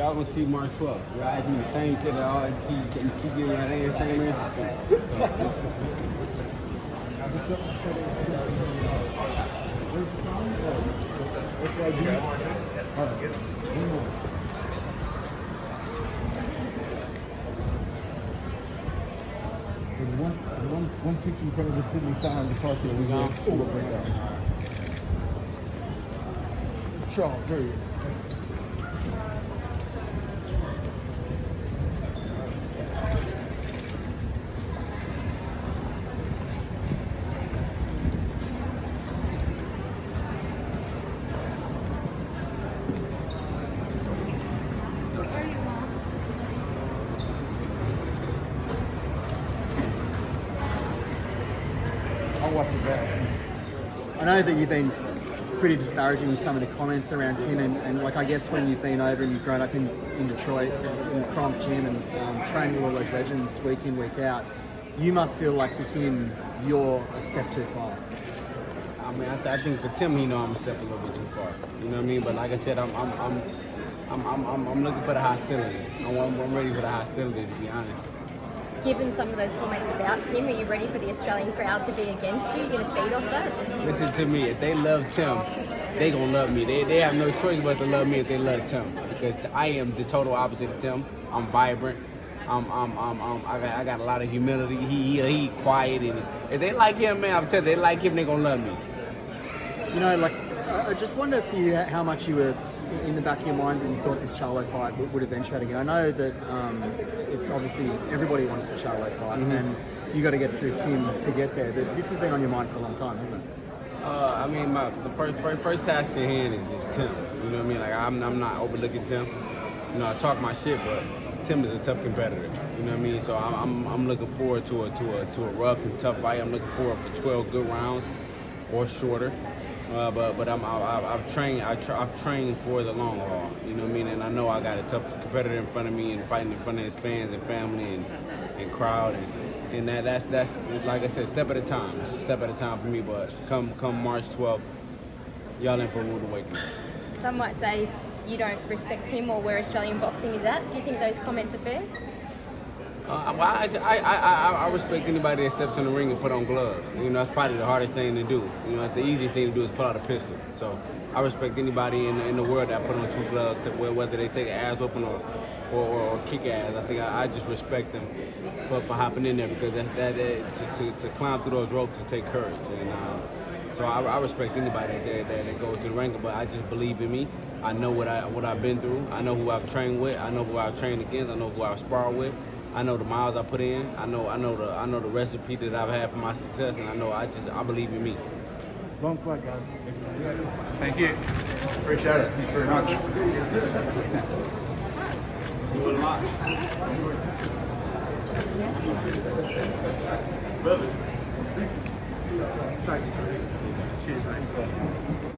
y'all gonna see March 12th. Y'all ask me the same shit at all. Keep getting that ain't the same answer. One picture in front of the Sydney sign, the park here, we go. Charles, there you go. I'll watch it back. I know that you've been pretty disparaging with some of the comments around Tim, and like I guess when you've been over and you've grown up in Detroit, in the Cronk gym and training with all those legends week in, week out, you must feel like for him, you're a step too far. I mean, I think for Tim, I'm a step a little bit too far. You know what I mean? But like I said, I'm looking for the hostility. I'm ready for the hostility, to be honest. Given some of those comments about Tim, are you ready for the Australian crowd to be against you? You're going to feed off that? Listen to me. If they love Tim, they gonna love me. They have no choice but to love me if they love Tim, because I am the total opposite of Tim. I'm vibrant. I got a lot of humility. He quiet, and if they like him, man, I'm telling you, they like him, they gonna love me. You know, like I just wonder if how much you were in the back of your mind when you thought this Charlo fight would eventuate again. I know that it's obviously everybody wants the Charlo fight, and you got to get through Tim to get there. But this has been on your mind for a long time, hasn't it? I mean, the first task in hand is Tim. You know what I mean? Like I'm not overlooking Tim. You know, I talk my shit, but Tim is a tough competitor. You know what I mean? So I'm looking forward to a rough and tough fight. I'm looking forward for 12 good rounds or shorter. But I've trained for the long haul. You know what I mean? And I know I got a tough competitor in front of me and fighting in front of his fans and family and crowd, and that's like I said, step at a time. It's a step at a time for me. But come March 12th, y'all in for a rude awakening. Some might say you don't respect him or where Australian boxing is at. Do you think those comments are fair? I respect anybody that steps in the ring and put on gloves. You know, that's probably the hardest thing to do. You know, that's the easiest thing to do is pull out a pistol. So I respect anybody in the world that put on 2 gloves, whether they take an ass whooping or kick ass. I think I just respect them for hopping in there, because to climb through those ropes to take courage. And so I respect anybody that goes to the ring, but I just believe in me. I know what I've been through. I know who I've trained with. I know who I've trained against. I know who I've sparred with. I know the miles I put in. I know the recipe that I've had for my success, and I believe in me. Long flight, guys. Thank you. Appreciate it. Thanks very much. Thanks. Cheers, mate.